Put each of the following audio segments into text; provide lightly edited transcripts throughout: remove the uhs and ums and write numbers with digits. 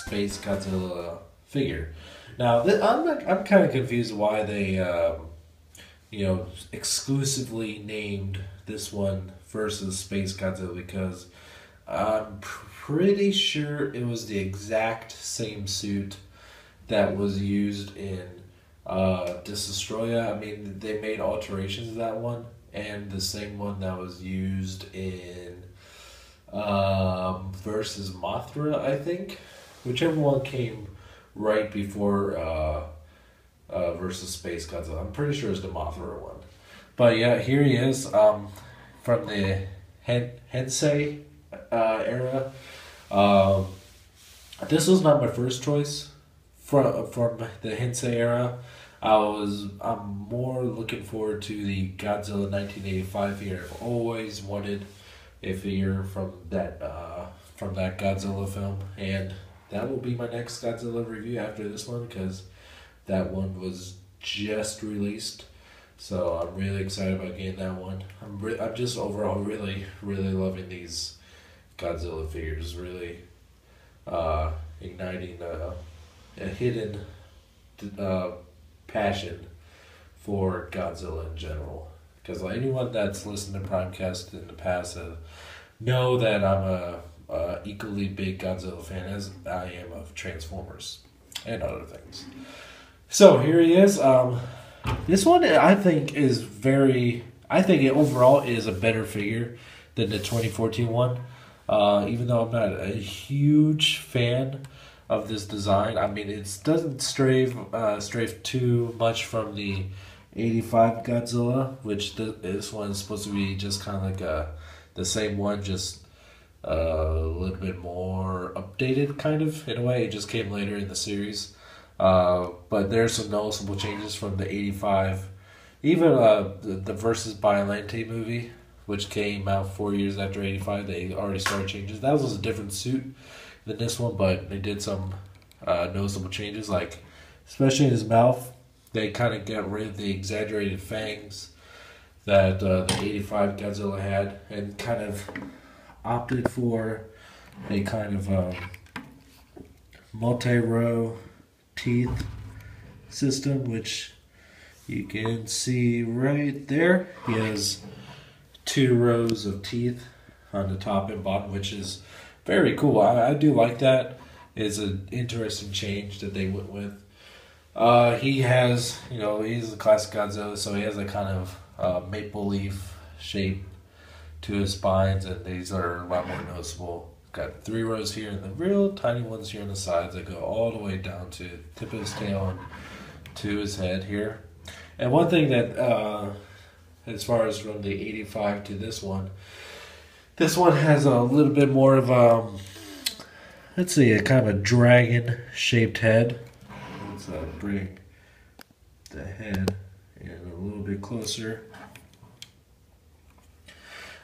Space Godzilla figure. Now, I'm kind of confused why they, exclusively named this one versus Space Godzilla, because I'm pretty sure it was the exact same suit that was used in Destroya. I mean, they made alterations of that one, and the same one that was used in versus Mothra, I think. Whichever one came right before versus Space Godzilla. I'm pretty sure it's the Mothra one. But yeah, here he is from the Heisei era. This was not my first choice from the Heisei era. I'm more looking forward to the Godzilla 1985 figure. I've always wanted a figure from that Godzilla film, and that will be my next Godzilla review after this one, because that one was just released. So I'm really excited about getting that one. I'm just overall really loving these Godzilla figures. Really igniting a hidden passion for Godzilla in general. Because anyone that's listened to Primecast in the past know that I'm a equally big Godzilla fan as I am of Transformers and other things. So here he is. This one I think it overall is a better figure than the 2014 one. Even though I'm not a huge fan of this design. I mean, it doesn't strafe too much from the 85 Godzilla, which this one is supposed to be just kind of like the same one, just a little bit more updated, kind of, in a way. It just came later in the series. But there's some noticeable changes from the 85. Even the Versus Biollante movie, which came out 4 years after 85, they already started changes. That was a different suit than this one, but they did some noticeable changes, like especially in his mouth. They kind of got rid of the exaggerated fangs that the 85 Godzilla had, and kind of opted for a kind of multi-row teeth system, which you can see right there. He has 2 rows of teeth on the top and bottom, which is very cool. I do like that. It's an interesting change that they went with. He has, he's a classic Godzilla, so he has a kind of maple leaf shape to his spines, and these are a lot more noticeable. Got 3 rows here, and the real tiny ones here on the sides that go all the way down to the tip of his tail and to his head here. And one thing that, as far as from the 85 to this one has a little bit more of let's see, a kind of a dragon-shaped head. Let's bring the head in a little bit closer.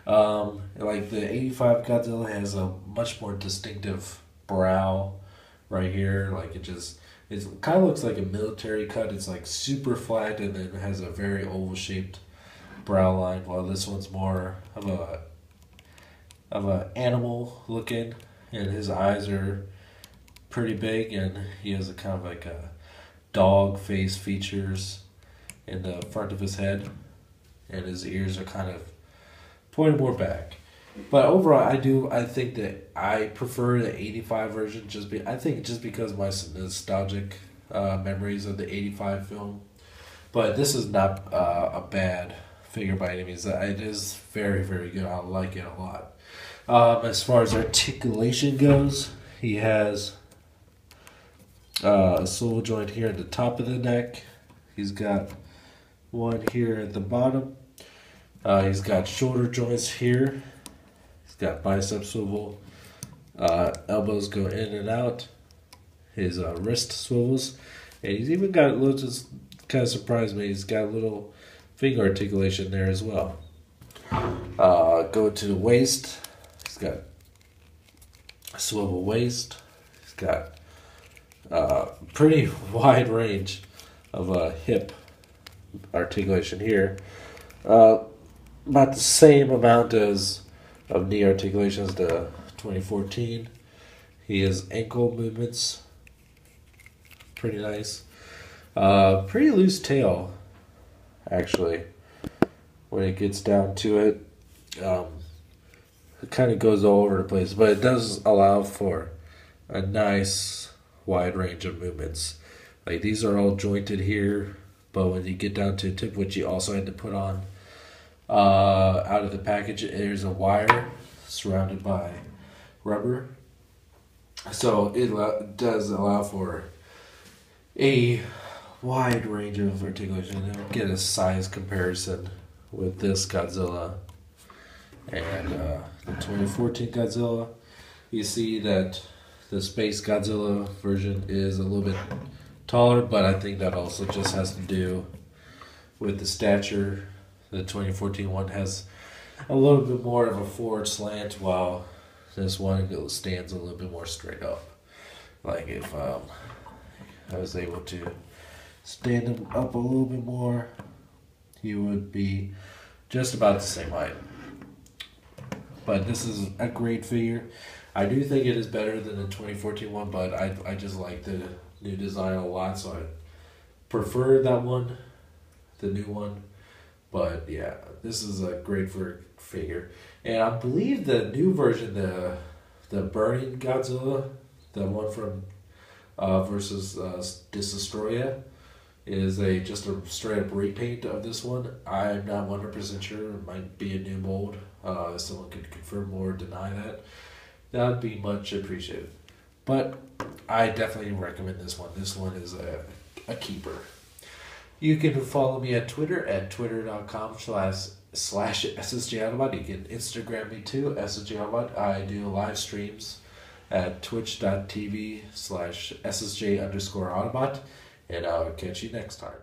Like the 85 Godzilla has a much more distinctive brow right here. Like it kind of looks like a military cut. It's like super flat, and then it has a very oval shaped brow line, while this one's more of a animal looking, and his eyes are pretty big, and he has a kind of like a dog face features in the front of his head, and his ears are kind of pointed more back. But overall, I think that I prefer the 85 version, just because of my nostalgic memories of the 85 film. But this is not a bad figure by any means. It is very, very good. I like it a lot. As far as articulation goes, he has a swivel joint here at the top of the neck. He's got one here at the bottom. He's got shoulder joints here. He's got bicep swivel. Elbows go in and out. His wrist swivels. And he's even got a little, just kind of surprised me, he's got a little finger articulation there as well. Go to the waist. He's got a swivel waist. He's got a pretty wide range of hip articulation here. About the same amount of knee articulation as the 2014. He has ankle movements. Pretty nice. Pretty loose tail, actually. When it gets down to it, it kind of goes all over the place, but it does allow for a nice wide range of movements. Like these are all jointed here, but when you get down to the tip, which you also had to put on out of the package, there's a wire surrounded by rubber. So it does allow for a wide range of articulation. You'll get a size comparison with this Godzilla and the 2014 Godzilla. You see that the Space Godzilla version is a little bit taller, but I think that also just has to do with the stature. The 2014 one has a little bit more of a forward slant, while this one stands a little bit more straight up. Like if I was able to stand him up a little bit more, he would be just about the same height. But this is a great figure. I do think it is better than the 2014 one, but I just like the new design a lot, so I prefer that one, the new one. But yeah, this is a great figure. And I believe the new version, the Burning Godzilla, the one from versus Destroya, is just a straight up repaint of this one. I'm not 100% sure. It might be a new mold. If someone could confirm or deny that, that would be much appreciated. But I definitely recommend this one. This one is a keeper. You can follow me at Twitter at twitter.com/SSJAutobot. You can Instagram me too, SSJAutobot. I do live streams at twitch.tv/SSJ_Autobot. And I'll catch you next time.